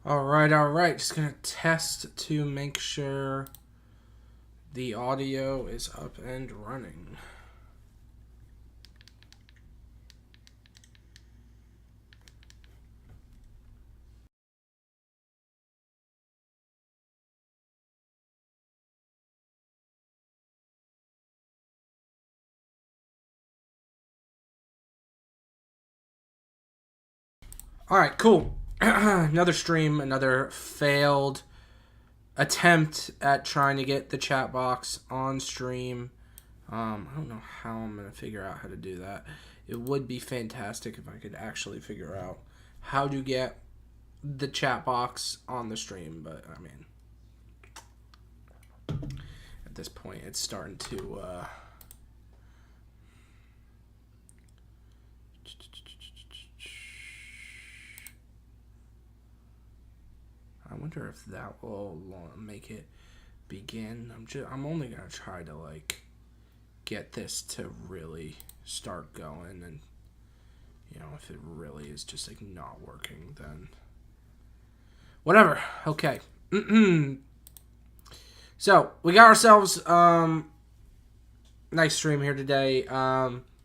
All right. Just gonna test to make sure the audio is up and running. All right, cool. Another stream, another failed attempt at trying to get the chat box on stream. I don't know how I'm gonna figure out how to do that. It would be fantastic if I could actually figure out how to get the chat box on the stream, but I mean, at this point, it's starting to. I wonder if that will make it begin. I'm only gonna try to get this to really start going, and if it really is just not working, then whatever. Okay. So we got ourselves nice stream here today.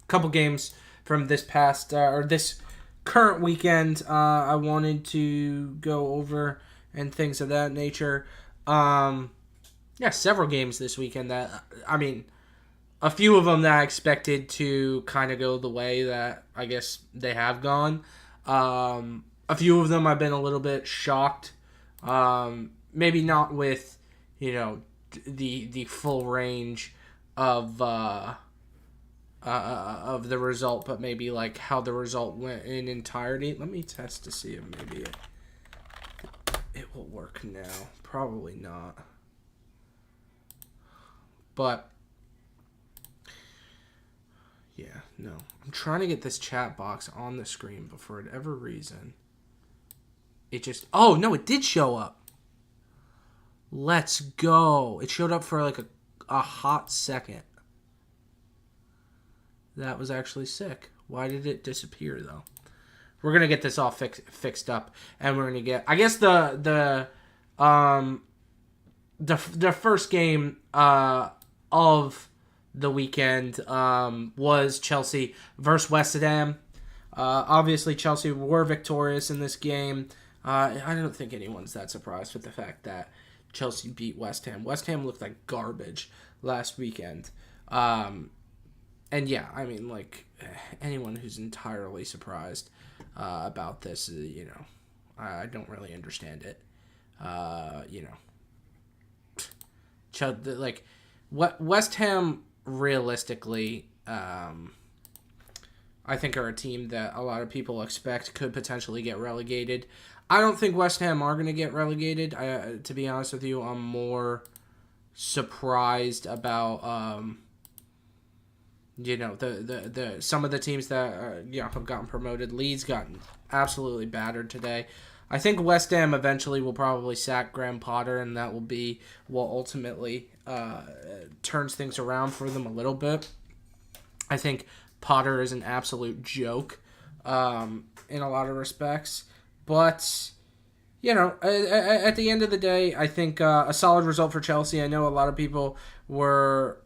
Couple games from this past or this current weekend. I wanted to go over and things of that nature. Several games this weekend that a few of them that I expected to kind of go the way that I guess they have gone. A few of them I've been a little bit shocked. Maybe not with the full range of the result, but maybe how the result went in entirety. Let me test to see if maybe it will work now. Probably not. But yeah, no. I'm trying to get this chat box on the screen, but for whatever reason, it just... Oh, no, it did show up. Let's go. It showed up for a hot second. That was actually sick. Why did it disappear, though? We're going to get this all fixed up, and we're going to get... I guess the first game of the weekend was Chelsea versus West Ham. Obviously, Chelsea were victorious in this game. I don't think anyone's that surprised with the fact that Chelsea beat West Ham. West Ham looked like garbage last weekend. And yeah, anyone who's entirely surprised about this, I don't really understand it. West Ham realistically, I think are a team that a lot of people expect could potentially get relegated. I don't think West Ham are going to get relegated. To be honest with you, I'm more surprised about the some of the teams that have gotten promoted. Leeds gotten absolutely battered today. I think West Ham eventually will probably sack Graham Potter, and that will be what ultimately turns things around for them a little bit. I think Potter is an absolute joke in a lot of respects. But, at the end of the day, I think a solid result for Chelsea. I know a lot of people were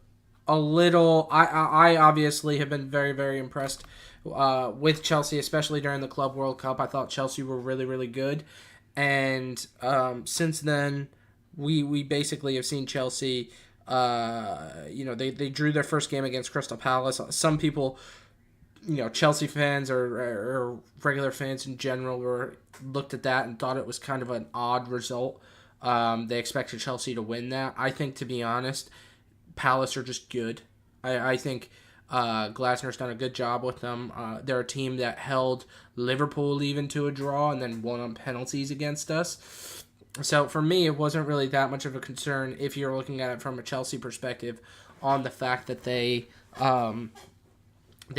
a little... I obviously have been very, very impressed with Chelsea, especially during the Club World Cup. I thought Chelsea were really, really good. And since then, we basically have seen Chelsea... they drew their first game against Crystal Palace. Some people, Chelsea fans or regular fans in general looked at that and thought it was kind of an odd result. They expected Chelsea to win that. I think, to be honest, Palace are just good. I think Glasner's done a good job with them. They're a team that held Liverpool even to a draw and then won on penalties against us. So for me, it wasn't really that much of a concern if you're looking at it from a Chelsea perspective on the fact that they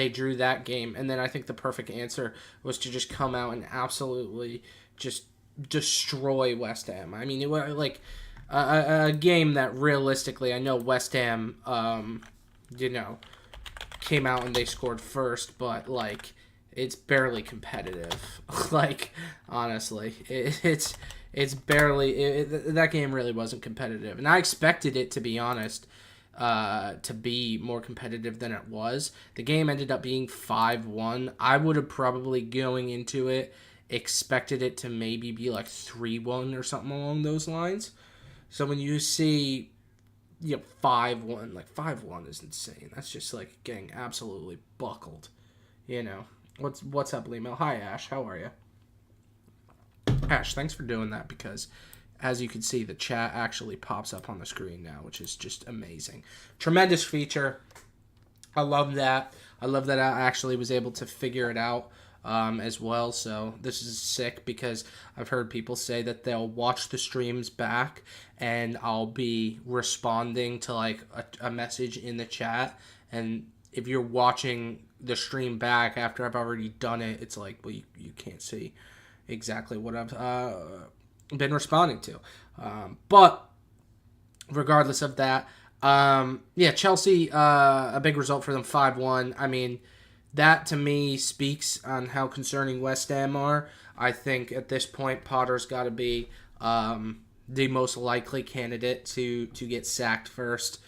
drew that game. And then I think the perfect answer was to just come out and absolutely just destroy West Ham. I mean, it was a game that realistically, I know West Ham, came out and they scored first, but it's barely competitive. Honestly, It's barely that game really wasn't competitive, and I expected it, to be honest, to be more competitive than it was. The game ended up being 5-1. I would have probably, going into it, expected it to maybe be like 3-1 or something along those lines. So when you see 5-1, like 5-1 is insane. That's just like getting absolutely buckled. What's up, Limo? Hi, Ash. How are you? Ash, thanks for doing that, because as you can see, the chat actually pops up on the screen now, which is just amazing. Tremendous feature. I love that. I love that I actually was able to figure it out as well. So this is sick, because I've heard people say that they'll watch the streams back and I'll be responding to like a message in the chat. And if you're watching the stream back after I've already done it, it's like, well, you can't see exactly what I've been responding to. But regardless of that, Chelsea, a big result for them, 5-1. I mean, that to me speaks on how concerning West Ham are. I think at this point, Potter's got to be the most likely candidate to get sacked first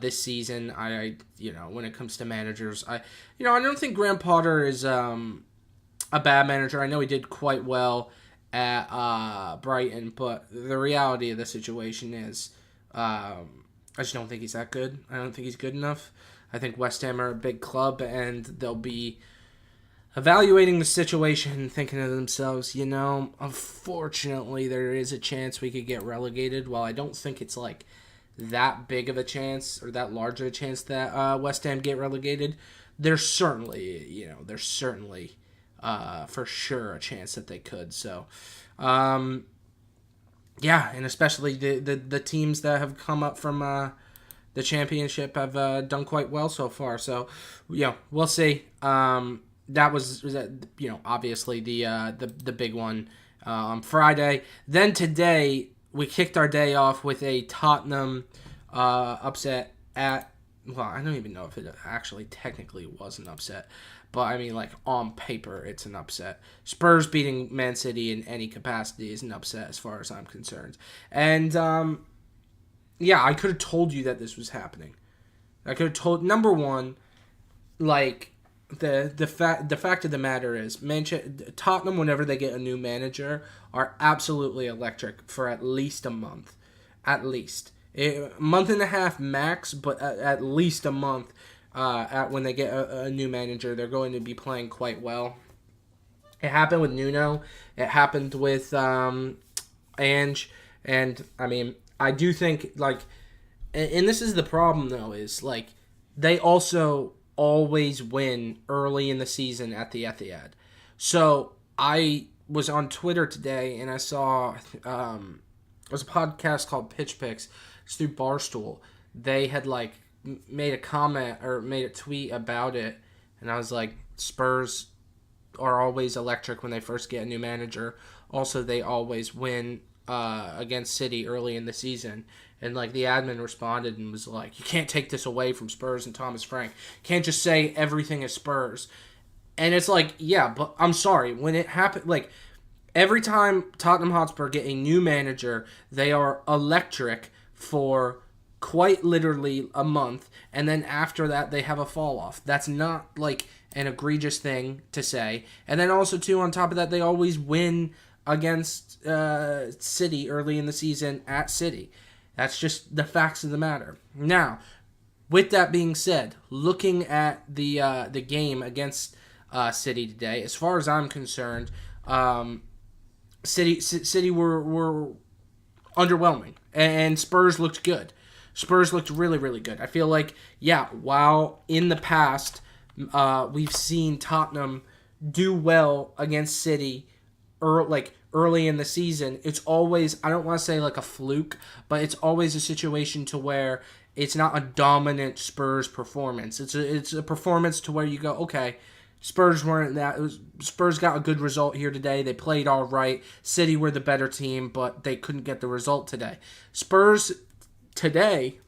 this season. When it comes to managers, I don't think Graham Potter is a bad manager. I know he did quite well at Brighton, but the reality of the situation is I just don't think he's that good. I don't think he's good enough. I think West Ham are a big club, and they'll be evaluating the situation, thinking to themselves, unfortunately, there is a chance we could get relegated. While I don't think it's like that big of a chance, or that large of a chance that West Ham get relegated, there's certainly, for sure a chance that they could. So, and especially the teams that have come up from the championship have done quite well so far. So, we'll see. That was obviously the big one on Friday. Then today we kicked our day off with a Tottenham upset at. Well, I don't even know if it actually technically was an upset, but I mean, like, on paper, it's an upset. Spurs beating Man City in any capacity is an upset as far as I'm concerned. And, I could have told you that this was happening. I could have told, number one, like, the fact of the matter is, Tottenham, whenever they get a new manager, are absolutely electric for at least a month. At least. A month and a half max, but at least a month when they get a new manager, they're going to be playing quite well. It happened with Nuno. It happened with Ange. And, I mean, I do think, like, and this is the problem, though, is, like, they also always win early in the season at the Etihad. So, I was on Twitter today, and I saw, it was a podcast called Pitch Picks. It's through Barstool. They had, like, made a comment or made a tweet about it, and I was like, Spurs are always electric when they first get a new manager. Also, they always win against City early in the season. And, like, the admin responded and was like, you can't take this away from Spurs and Thomas Frank. Can't just say everything is Spurs. And it's like, yeah, but I'm sorry. When it happened, like, every time Tottenham Hotspur get a new manager, they are electric for quite literally a month, and then after that they have a fall off. That's not like an egregious thing to say. And then also too, on top of that, they always win against City early in the season at City. That's just the facts of the matter. Now, with that being said, looking at the game against City today, as far as I'm concerned, City were underwhelming, and Spurs looked good. Spurs looked really, really good. I feel like, while in the past we've seen Tottenham do well against City early in the season, it's always, I don't want to say like a fluke, but it's always a situation to where it's not a dominant Spurs performance. It's a performance to where you go, okay, Spurs weren't that. Spurs got a good result here today. They played all right. City were the better team, but they couldn't get the result today. Spurs today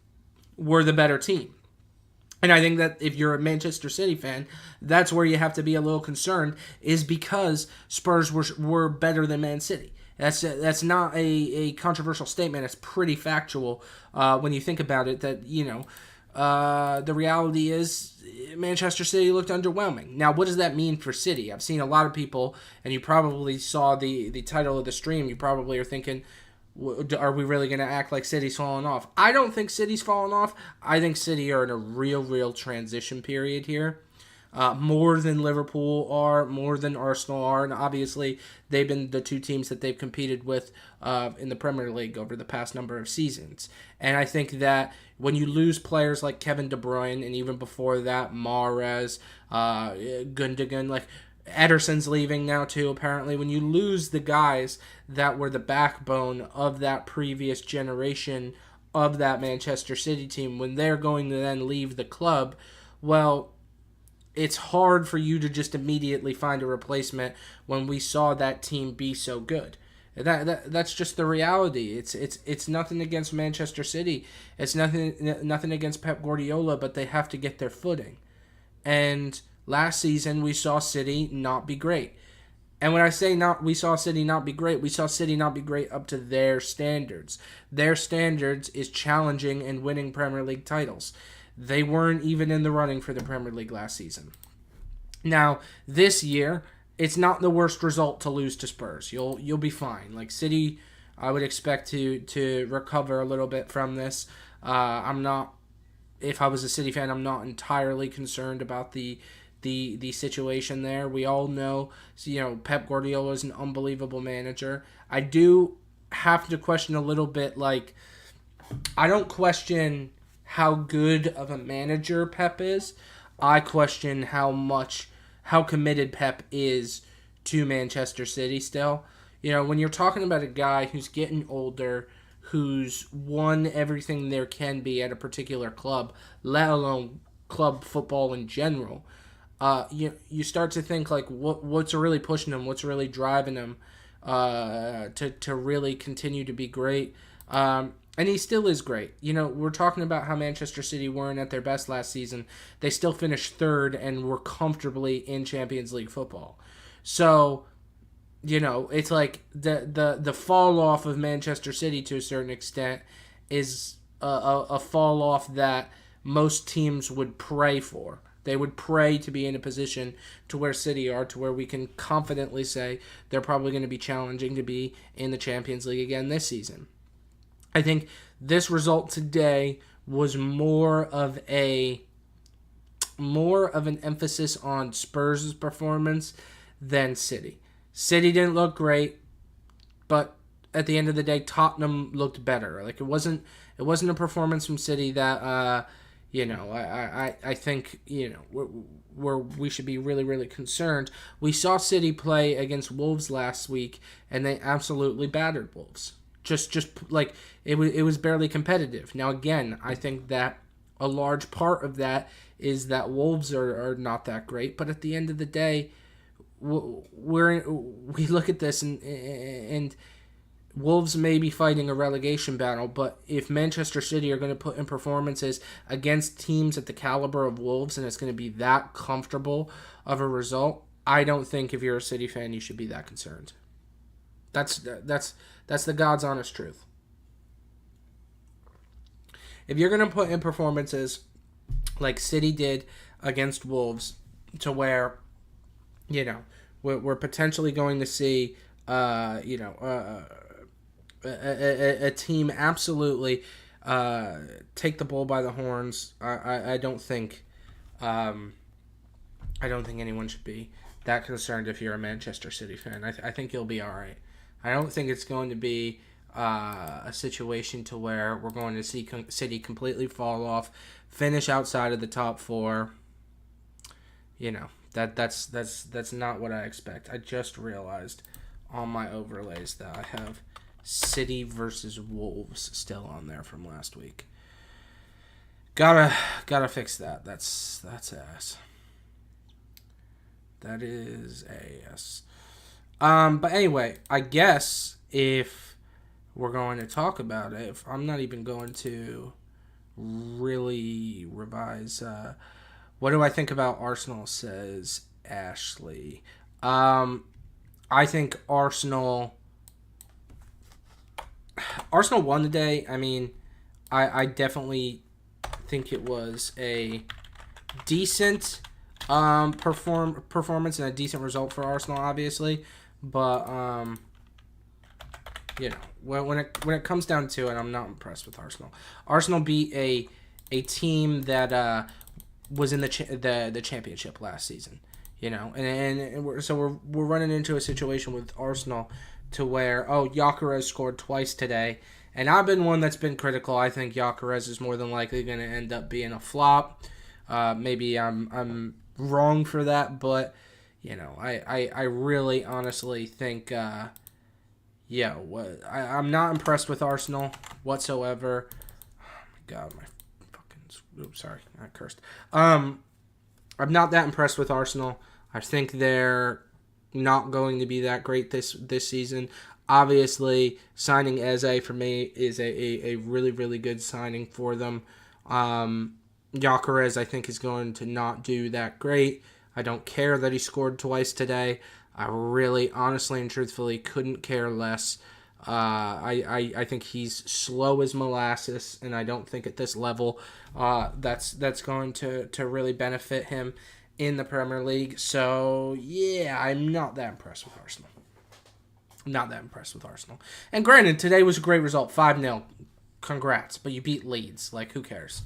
were the better team. And I think that if you're a Manchester City fan, that's where you have to be a little concerned, is because Spurs were better than Man City. That's not a controversial statement. It's pretty factual when you think about it. That the reality is Manchester City looked underwhelming. Now, what does that mean for City? I've seen a lot of people, and you probably saw the title of the stream. You probably are thinking, are we really going to act like City's falling off? I don't think City's falling off. I think City are in a real transition period here. More than Liverpool are, more than Arsenal are, and obviously they've been the two teams that they've competed with in the Premier League over the past number of seasons. And I think that when you lose players like Kevin De Bruyne, and even before that, Mahrez, Gundogan, like Ederson's leaving now too, apparently. When you lose the guys that were the backbone of that previous generation of that Manchester City team, when they're going to then leave the club, well, it's hard for you to just immediately find a replacement when we saw that team be so good. That's just the reality. It's nothing against Manchester City. It's nothing against Pep Guardiola, but they have to get their footing. And last season, we saw City not be great. And when I say we saw City not be great, we saw City not be great up to their standards. Their standards is challenging and winning Premier League titles. They weren't even in the running for the Premier League last season. Now, this year, it's not the worst result to lose to Spurs. You'll be fine. Like City, I would expect to recover a little bit from this. I'm not. If I was a City fan, I'm not entirely concerned about the situation there. We all know, Pep Guardiola is an unbelievable manager. I do have to question a little bit, like, I don't question how good of a manager Pep is. I question how committed Pep is to Manchester City still. When you're talking about a guy who's getting older, who's won everything there can be at a particular club, let alone club football in general, you start to think, like, what's really pushing him, what's really driving him to really continue to be great. And he still is great. We're talking about how Manchester City weren't at their best last season. They still finished third and were comfortably in Champions League football. So, it's like the fall off of Manchester City to a certain extent is a fall off that most teams would pray for. They would pray to be in a position to where City are, to where we can confidently say they're probably going to be challenging to be in the Champions League again this season. I think this result today was more of an emphasis on Spurs' performance than City. City didn't look great, but at the end of the day, Tottenham looked better. Like, it wasn't a performance from City that I think where we should be really concerned. We saw City play against Wolves last week, and they absolutely battered Wolves. Just like it was barely competitive. Now, again, I think that a large part of that is that Wolves are not that great. But at the end of the day, we look at this and Wolves may be fighting a relegation battle. But if Manchester City are going to put in performances against teams at the caliber of Wolves, and it's going to be that comfortable of a result, I don't think if you're a City fan you should be that concerned. That's the God's honest truth. If you're going to put in performances like City did against Wolves, to where, we're potentially going to see, a team absolutely take the bull by the horns, I don't think anyone should be that concerned if you're a Manchester City fan. I think you'll be all right. I don't think it's going to be a situation to where we're going to see City completely fall off, finish outside of the top four. That's not what I expect. I just realized on my overlays that I have City versus Wolves still on there from last week. Gotta fix that. That's ass. That is ass. But anyway, I guess if we're going to talk about it, if I'm not even going to really revise. What do I think about Arsenal? Says Ashley. I think Arsenal won today. I mean, I definitely think it was a decent performance and a decent result for Arsenal, obviously. But when it comes down to it, I'm not impressed with Arsenal. Arsenal beat a team that was in the championship last season. We're running into a situation with Arsenal to where Gyökeres scored twice today, and I've been one that's been critical. I think Gyökeres is more than likely going to end up being a flop. Maybe I'm wrong for that, but I really honestly think I'm not impressed with Arsenal whatsoever. Oh my god, my fucking sorry, I cursed. I'm not that impressed with Arsenal. I think they're not going to be that great this season. Obviously, signing Eze for me is a really, really good signing for them. Gyökeres, I think, is going to not do that great. I don't care that he scored twice today. I really, honestly, and truthfully couldn't care less. I think he's slow as molasses, and I don't think at this level that's going to really benefit him in the Premier League. So, yeah, I'm not that impressed with Arsenal. Not that impressed with Arsenal. And granted, today was a great result, 5-0. Congrats, but you beat Leeds. Like, who cares?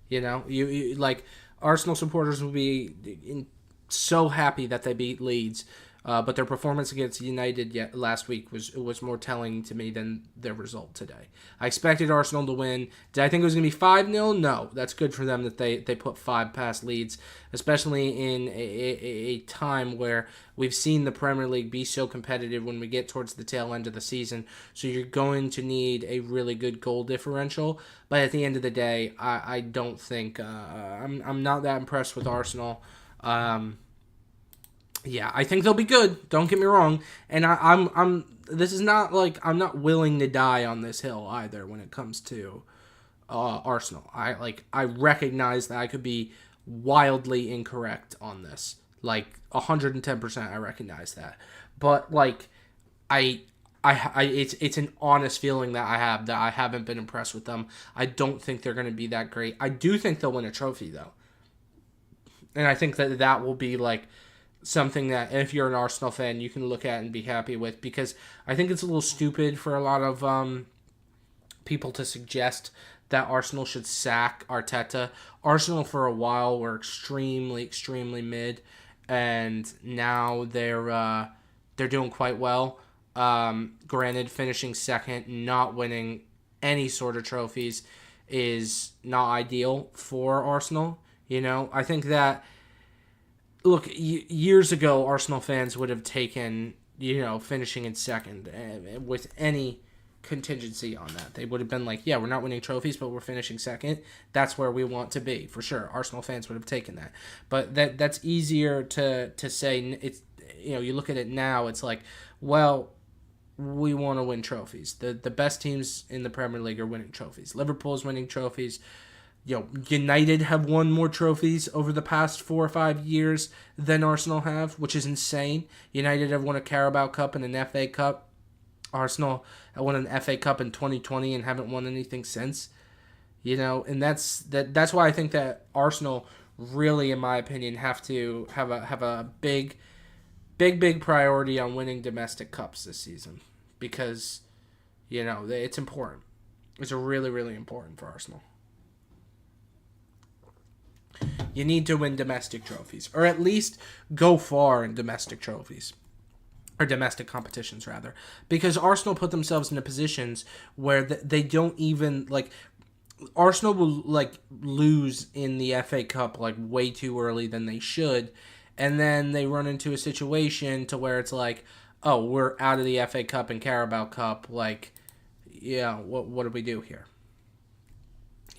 You like Arsenal supporters will be so happy that they beat Leeds. But their performance against United last week was more telling to me than their result today. I expected Arsenal to win. Did I think it was going to be 5-0? No. That's good for them that they put 5 past Leeds, especially in a time where we've seen the Premier League be so competitive when we get towards the tail end of the season. So you're going to need a really good goal differential. But at the end of the day, I don't think I'm not that impressed with Arsenal. Yeah, I think they'll be good. Don't get me wrong, and I'm. This is not like I'm not willing to die on this hill either when it comes to Arsenal. I recognize that I could be wildly incorrect on this, 110%. I recognize that, but it's an honest feeling that I have that I haven't been impressed with them. I don't think they're going to be that great. I do think they'll win a trophy though, and I think that will be something that if you're an Arsenal fan you can look at and be happy with, because I think it's a little stupid for a lot of people to suggest that Arsenal should sack Arteta. Arsenal for a while were extremely mid, and now they're doing quite well. Granted, finishing second, not winning any sort of trophies is not ideal for Arsenal. I think that look, years ago, Arsenal fans would have taken, finishing in second with any contingency on that. They would have been like, yeah, we're not winning trophies, but we're finishing second. That's where we want to be, for sure. Arsenal fans would have taken that. But that's easier to say. It's you look at it now, it's like, well, we want to win trophies. The best teams in the Premier League are winning trophies. Liverpool's winning trophies. United have won more trophies over the past 4 or 5 years than Arsenal have, which is insane. United have won a Carabao Cup and an FA Cup. Arsenal have won an FA Cup in 2020 and haven't won anything since. And that's why I think that Arsenal really, in my opinion, have to have a big priority on winning domestic cups this season, because it's important. It's really, really important for Arsenal. You need to win domestic trophies, or at least go far in domestic trophies, or domestic competitions rather, because Arsenal put themselves into positions where they don't even Arsenal will lose in the FA Cup way too early than they should, and then they run into a situation to where it's oh, we're out of the FA Cup and Carabao Cup, what do we do here?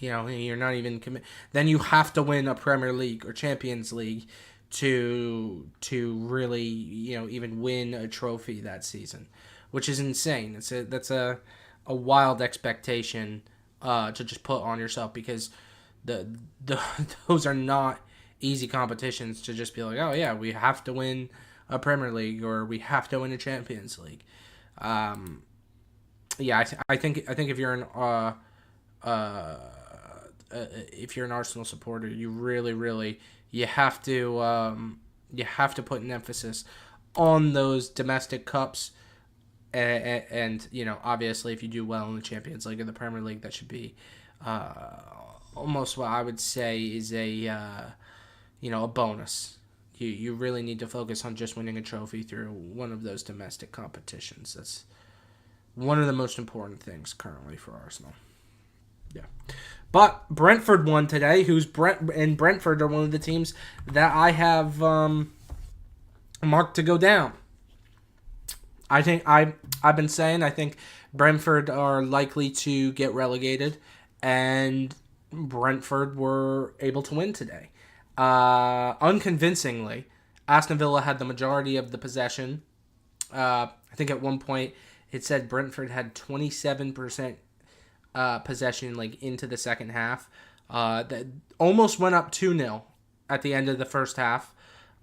You're not even then you have to win a Premier League or Champions League to really, even win a trophy that season, which is insane. That's a wild expectation to just put on yourself, because the those are not easy competitions to just be like, oh yeah, we have to win a Premier League or we have to win a Champions League. Um, yeah, I think uh, if you're an Arsenal supporter, you really you have to put an emphasis on those domestic cups, and you know, obviously if you do well in the Champions League or the Premier League, that should be uh, almost what I would say is a bonus. You really need to focus on just winning a trophy through one of those domestic competitions. That's one of the most important things currently for Arsenal. Yeah. But Brentford won today. Brentford are one of the teams that I have marked to go down. I've been saying I think Brentford are likely to get relegated, and Brentford were able to win today. Unconvincingly, Aston Villa had the majority of the possession. I think at one point it said Brentford had 27% possession like into the second half. That almost went up 2-0 at the end of the first half.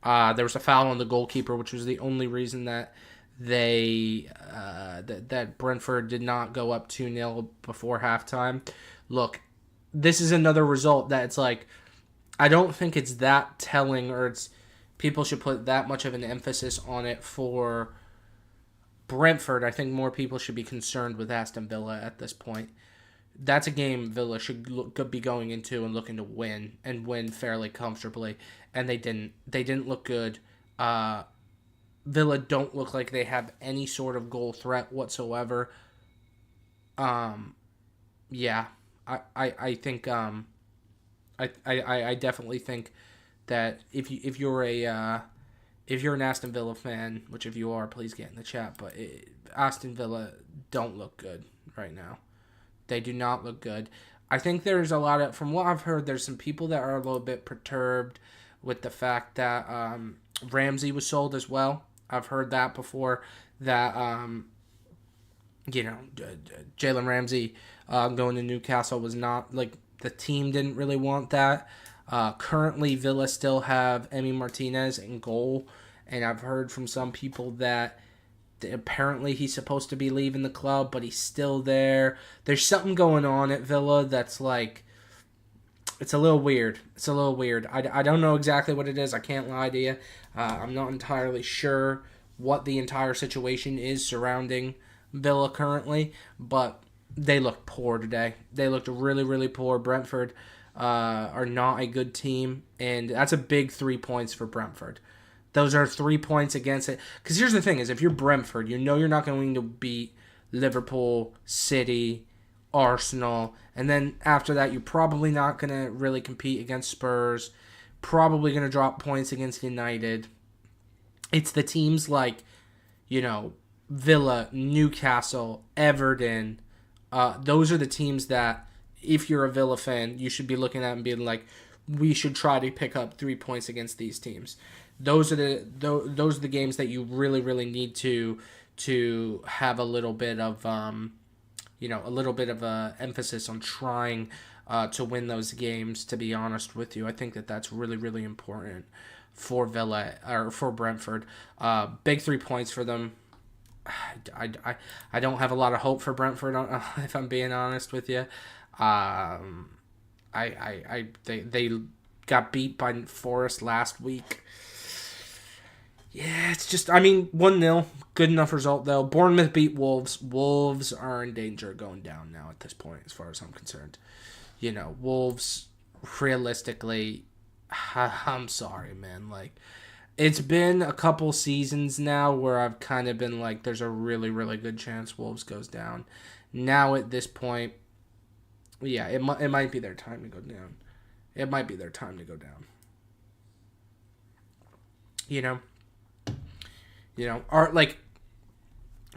There was a foul on the goalkeeper, which was the only reason that that Brentford did not go up 2-0 before halftime. Look, this is another result that it's like, I don't think it's that telling, or it's people should put that much of an emphasis on it for Brentford. I think more people should be concerned with Aston Villa at this point. That's a game Villa should be going into and looking to win, and win fairly comfortably, and they didn't. They didn't look good. Villa don't look like they have any sort of goal threat whatsoever. Yeah, I think I definitely think that if you're an Aston Villa fan, which if you are, please get in the chat. But Aston Villa don't look good right now. They do not look good. I think there's a lot of, from what I've heard, there's some people that are a little bit perturbed with the fact that Ramsey was sold as well. I've heard that before, that Jalen Ramsey going to Newcastle was not, like, the team didn't really want that. Currently, Villa still have Emi Martinez in goal, and I've heard from some people that apparently he's supposed to be leaving the club, but he's still there. There's something going on at Villa that's like, it's a little weird. I don't know exactly what it is. I can't lie to you. I'm not entirely sure what the entire situation is surrounding Villa currently, but they look poor today. They looked really poor. Brentford are not a good team, and that's a big 3 points for Brentford. Those are 3 points against it. Because here's the thing is, if you're Brentford, you know you're not going to beat Liverpool, City, Arsenal, and then after that, you're probably not going to really compete against Spurs, probably going to drop points against United. It's the teams like, Villa, Newcastle, Everton. Those are the teams that, if you're a Villa fan, you should be looking at and being like, we should try to pick up 3 points against these teams. Those are the games that you really need to have a little bit of emphasis on trying to win those games. To be honest with you, I think that's really important for Villa, or for Brentford. Big 3 points for them. I don't have a lot of hope for Brentford, if I'm being honest with you. They got beat by Forest last week. Yeah, it's just, 1-0, good enough result, though. Bournemouth beat Wolves. Wolves are in danger of going down now at this point, as far as I'm concerned. Wolves, realistically, I'm sorry, man. Like, it's been a couple seasons now where I've kind of been like, there's a really good chance Wolves goes down. Now, at this point, yeah, it might be their time to go down. It might be their time to go down.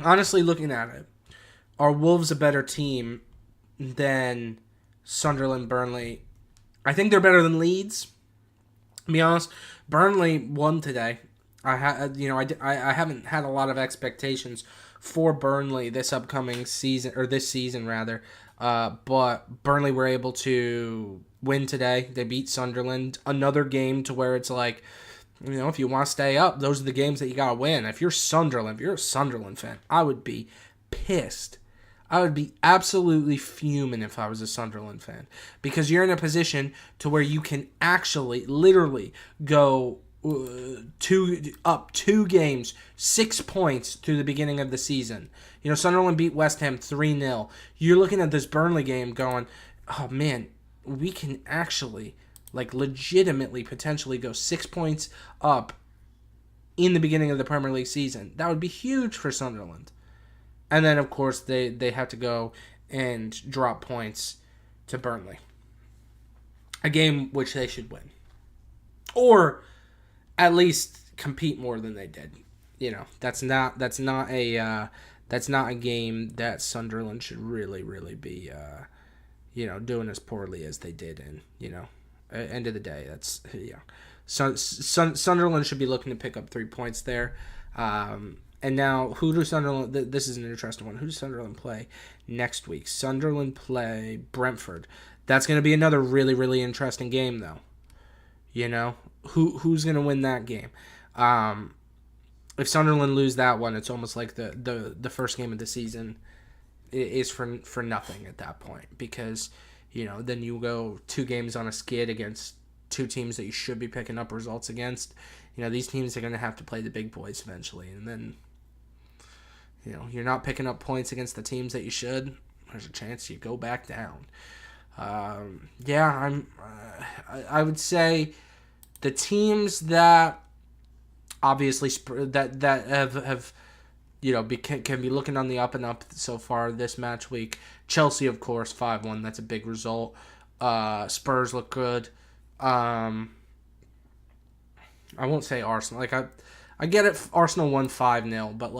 Honestly, looking at it, are Wolves a better team than Sunderland, Burnley? I think they're better than Leeds. To be honest, Burnley won today. I haven't had a lot of expectations for Burnley this upcoming season, or this season rather. But Burnley were able to win today. They beat Sunderland. Another game to where it's like, if you want to stay up, those are the games that you got to win. If you're Sunderland, if you're a Sunderland fan, I would be pissed. I would be absolutely fuming if I was a Sunderland fan, because you're in a position to where you can actually, literally go up 2 games, 6 points through the beginning of the season. Sunderland beat West Ham 3-0. You're looking at this Burnley game going, oh man, we can actually, legitimately, potentially go 6 points up in the beginning of the Premier League season. That would be huge for Sunderland. And then, of course, they have to go and drop points to Burnley. A game which they should win. Or at least compete more than they did. That's not a game that Sunderland should really be doing as poorly as they did. And end of the day, that's Sunderland should be looking to pick up 3 points there. And now, who do Sunderland... This is an interesting one. Who does Sunderland play next week? Sunderland play Brentford. That's going to be another really, really interesting game, though. Who's going to win that game? If Sunderland lose that one, it's almost like the first game of the season is for nothing at that point. Because, then you go 2 games on a skid against 2 teams that you should be picking up results against. These teams are going to have to play the big boys eventually. And then... you're not picking up points against the teams that you should. There's a chance you go back down. I would say the teams that obviously that have can be looking on the up and up so far this match week. Chelsea, of course, 5-1. That's a big result. Spurs look good. I won't say Arsenal. I get it. Arsenal won 5-0, but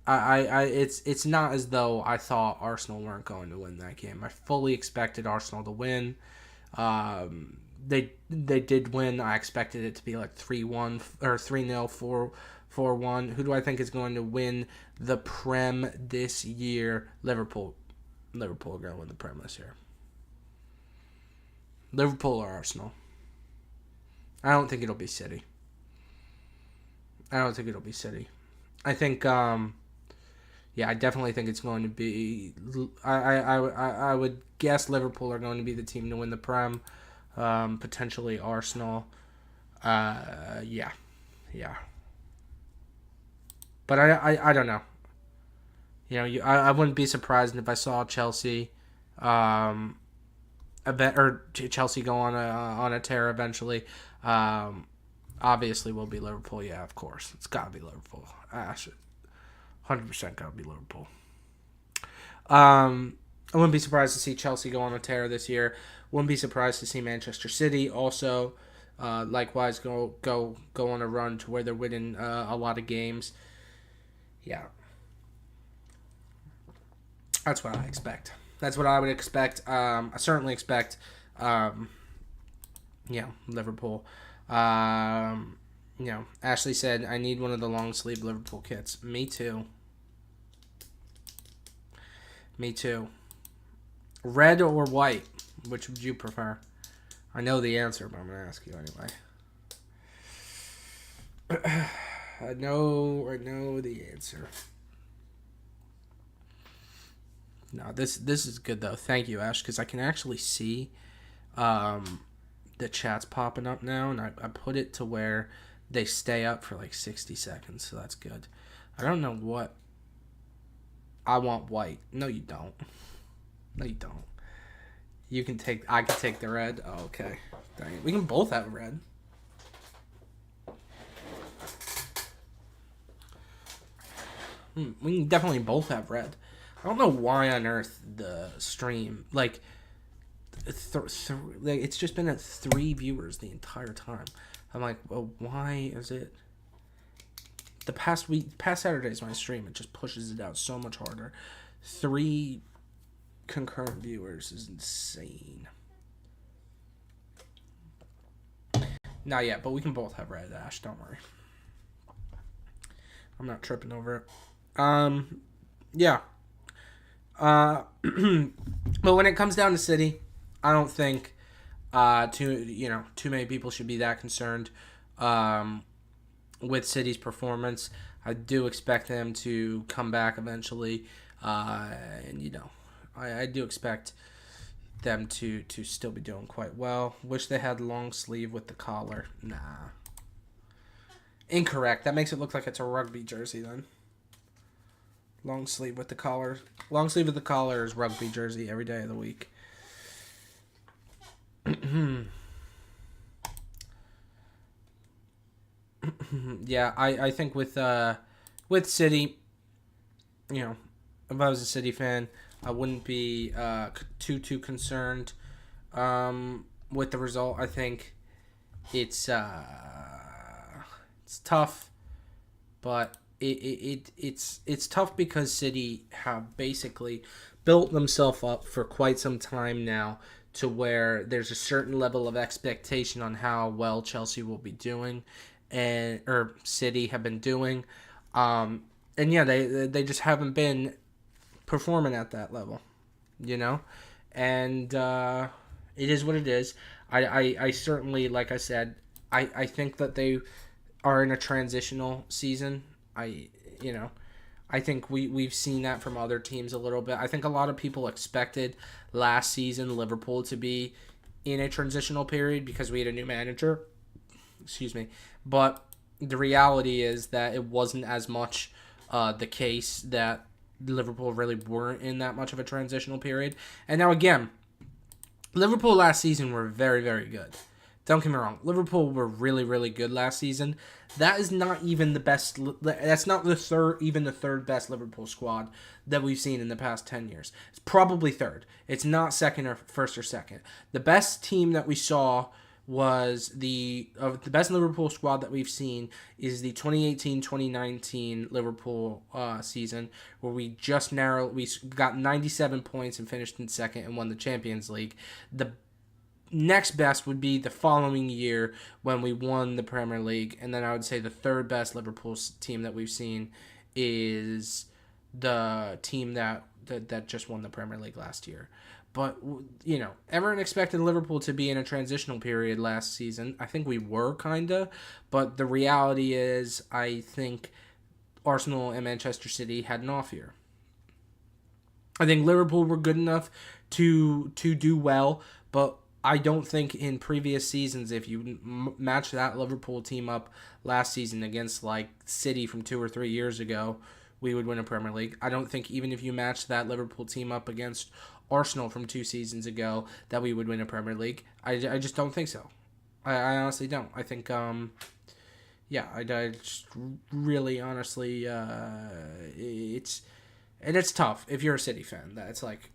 it's not as though I thought Arsenal weren't going to win that game. I fully expected Arsenal to win. They did win. I expected it to be 3-1 or 3-0, 4-1. Who do I think is going to win the Prem this year? Liverpool. Liverpool are going to win the Prem this year. Liverpool or Arsenal. I don't think it'll be City. I think I definitely think it's going to be... I would guess Liverpool are going to be the team to win the Prem. Potentially Arsenal. Yeah. But I don't know. I wouldn't be surprised if I saw Chelsea... Chelsea go on a tear eventually. Obviously will be Liverpool. Yeah, of course. It's got to be Liverpool. 100% got to be Liverpool. I wouldn't be surprised to see Chelsea go on a tear this year. Wouldn't be surprised to see Manchester City also likewise go on a run to where they're winning a lot of games. Yeah. That's what I expect. That's what I would expect. I certainly expect Liverpool. Ashley said, I need one of the long sleeve Liverpool kits. Me too. Red or white? Which would you prefer? I know the answer, but I'm going to ask you anyway. I know the answer. No, this is good, though. Thank you, Ash, because I can actually see the chat's popping up now, and I put it to where they stay up for 60 seconds, so that's good. I don't know what... I want white. No, you don't. I can take the red. Oh, okay. Dang it. We can both have red. We can definitely both have red. I don't know why on earth the stream, it's just been at 3 viewers the entire time. I'm like, well, why is it? The past Saturdays when I stream, it just pushes it out so much harder. 3 concurrent viewers is insane. Not yet, but we can both have red, Ash. Don't worry. I'm not tripping over it. Yeah. But when it comes down to City, I don't think too many people should be that concerned with City's performance. I do expect them to come back eventually, and I do expect them to still be doing quite well. Wish they had long sleeve with the collar. Nah. Incorrect. That makes it look like it's a rugby jersey then. Long sleeve with the collar. Long sleeve with the collar is rugby jersey every day of the week. Yeah, I think with City, if I was a City fan, I wouldn't be too concerned with the result. I think it's tough, but it's tough because City have basically built themselves up for quite some time now to where there's a certain level of expectation on how well Chelsea will be doing or City have been doing. And yeah, they just haven't been performing at that level, and it is what it is. I certainly, like I said, I think that they are in a transitional season. I think we've seen that from other teams a little bit. I think a lot of people expected last season Liverpool to be in a transitional period because we had a new manager. Excuse me. But the reality is that it wasn't as much the case, that Liverpool really weren't in that much of a transitional period. And now again, Liverpool last season were very, very good. Don't get me wrong. Liverpool were really, really good last season. That is not even the best. That's not the third best Liverpool squad that we've seen in the past 10 years. It's probably third. It's not second or first or second. The best team that we saw was the best Liverpool squad that we've seen is the 2018-2019 Liverpool season, where we got 97 points and finished in second and won the Champions League. The next best would be the following year when we won the Premier League, and then I would say the third best Liverpool team that we've seen is the team that just won the Premier League last year. But, everyone expected Liverpool to be in a transitional period last season. I think we were, kind of. But the reality is, I think Arsenal and Manchester City had an off year. I think Liverpool were good enough to do well, but I don't think in previous seasons, if you match that Liverpool team up last season against, like, City from 2 or 3 years ago, we would win a Premier League. I don't think even if you match that Liverpool team up against Arsenal from 2 seasons ago that we would win a Premier League. I just don't think so. I honestly don't. I think, I just really honestly, it's tough if you're a City fan. That's like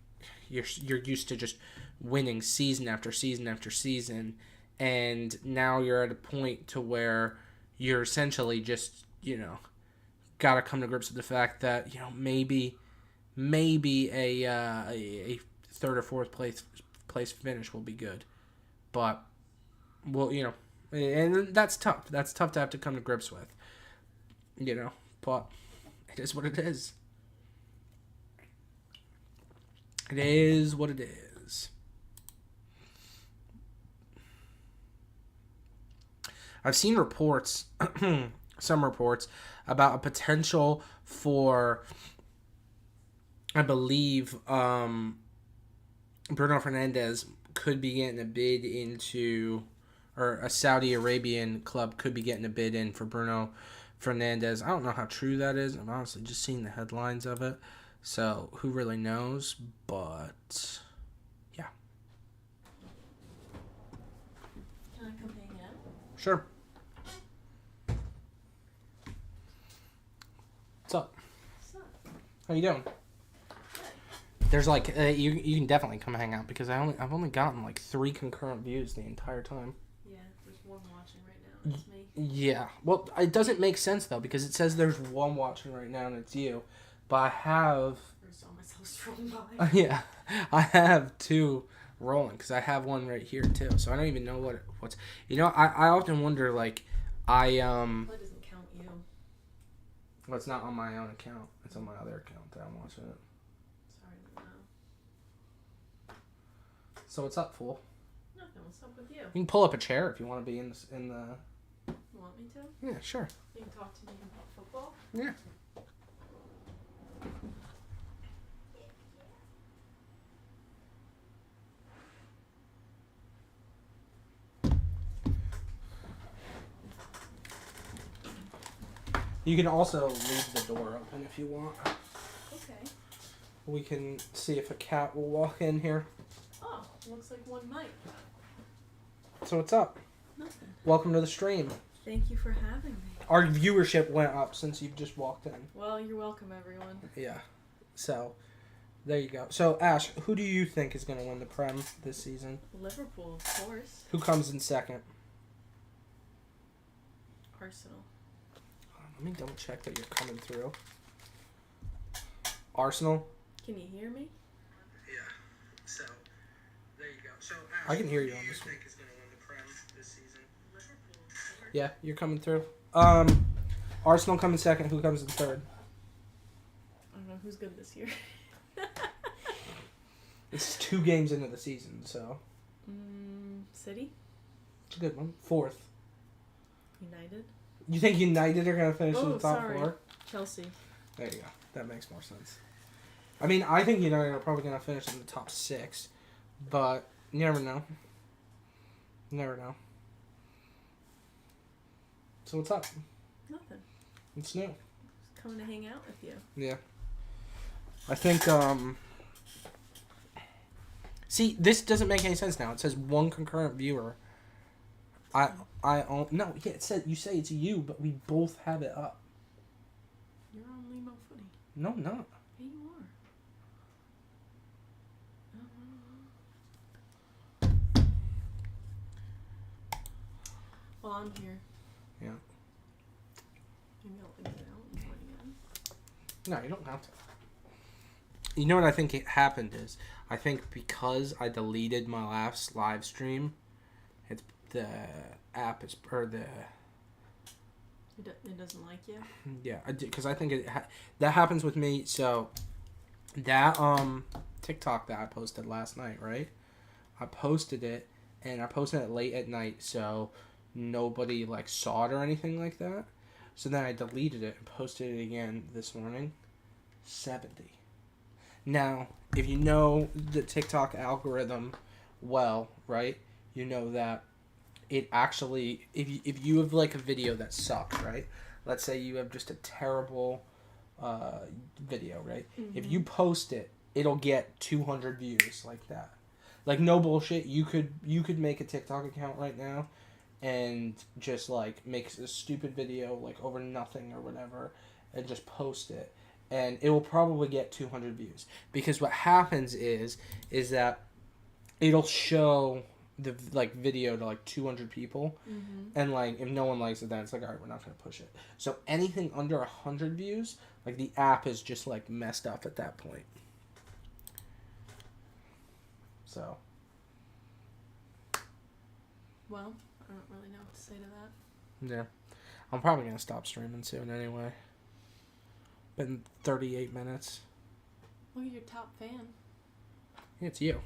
you're used to just winning season after season after season, and now you're at a point to where you're essentially just got to come to grips with the fact that maybe a third or fourth place finish will be good, but and that's tough. That's tough to have to come to grips with, but it is what it is. It is what it is. I've seen reports, some reports, about a potential for, I believe, Bruno Fernandes could be getting a bid into, or a Saudi Arabian club could be getting a bid in for Bruno Fernandes. I don't know how true that is. I've honestly just seen the headlines of it. So, who really knows? But, yeah. Can I come hang out? Sure. What's up? What's up? How you doing? There's like you can definitely come hang out because I've only gotten like 3 concurrent views the entire time. Yeah, there's one watching right now. It's me. Yeah. Well, it doesn't make sense though because it says there's one watching right now and it's you, but I have. I saw myself strolling by. Yeah, I have 2 rolling because I have one right here too. So I don't even know what's. I often wonder like That doesn't count you. Well, it's not on my own account. It's on my other account that I'm watching it. Sorry, no. So what's up, fool? Nothing. What's up with you? You can pull up a chair if you want to be in the. You want me to? Yeah, sure. You can talk to me about football? Yeah. You can also leave the door open if you want. Okay. We can see if a cat will walk in here. Oh, looks like one might. So what's up? Nothing. Welcome to the stream. Thank you for having me. Our viewership went up since you've just walked in. Well, you're welcome, everyone. Yeah. So, there you go. So, Ash, who do you think is going to win the Prem this season? Liverpool, of course. Who comes in second? Arsenal. Let me double check that you're coming through. Arsenal? Can you hear me? Yeah. So, there you go. So, Ash, I can hear you on this one. Is going to win the Prem this season? Liverpool. Yeah, you're coming through. Arsenal coming second. Who comes in third? I don't know who's good this year. It's 2 games into the season, so. City? It's a good one. Fourth. United? You think United are going to finish in the top 4? Chelsea. There you go. That makes more sense. I mean, I think United are probably going to finish in the top 6, but you never know. You never know. So what's up? Nothing. It's new. Just coming to hang out with you. Yeah. I think, see, this doesn't make any sense now. It says 1 concurrent viewer. No, yeah, it said, you say it's you, but we both have it up. You're on Limo Footy. No, I'm not. Yeah, you are. Well, I'm here. Yeah. Maybe I'll exit out and join again. No, you don't have to. You know what I think happened is, I think because I deleted my last live stream, it's the app is It doesn't like you? Yeah, I did, because I think that happens with me. So that TikTok that I posted last night, right? I posted it and I posted it late at night, so nobody like saw it or anything like that. So then I deleted it and posted it again this morning. 70. Now, if you know the TikTok algorithm well, right? You know that it actually, if you have like a video that sucks, right? Let's say you have just a terrible video, right? Mm-hmm. If you post it, it'll get 200 views like that. Like, no bullshit. You could make a TikTok account right now and just like make a stupid video like over nothing or whatever and just post it, and it will probably get 200 views, because what happens is that it'll show the like video to like 200 people, and like if no one likes it, then it's like, all right, we're not gonna push it. So anything under 100 views, like the app is just like messed up at that point. So. Well, I don't really know what to say to that. Yeah, I'm probably gonna stop streaming soon anyway. Been 38 minutes. Look at your top fan. Yeah, it's you.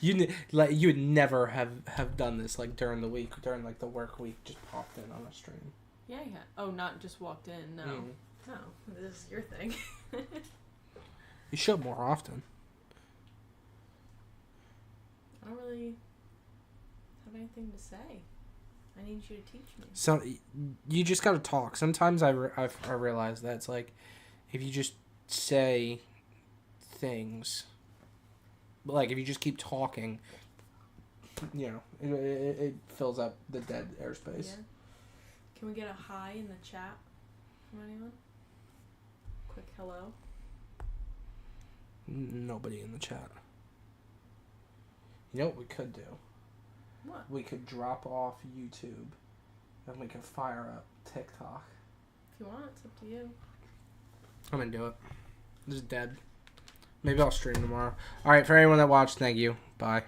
You would never have done this like during the week, during like the work week, just popped in on a stream. Yeah. Oh, not just walked in. No. No, this is your thing. You should more often. I don't really have anything to say. I need you to teach me. So you just gotta talk. Sometimes I realize that it's like, if you just say things, like if you just keep talking, you know, it fills up the dead airspace. Yeah. Can we get a hi in the chat from anyone? Quick hello. Nobody in the chat. You know what we could do? What? We could drop off YouTube, and we could fire up TikTok. If you want, it's up to you. I'm gonna do it. This is dead. Maybe I'll stream tomorrow. Alright, for anyone that watched, thank you. Bye.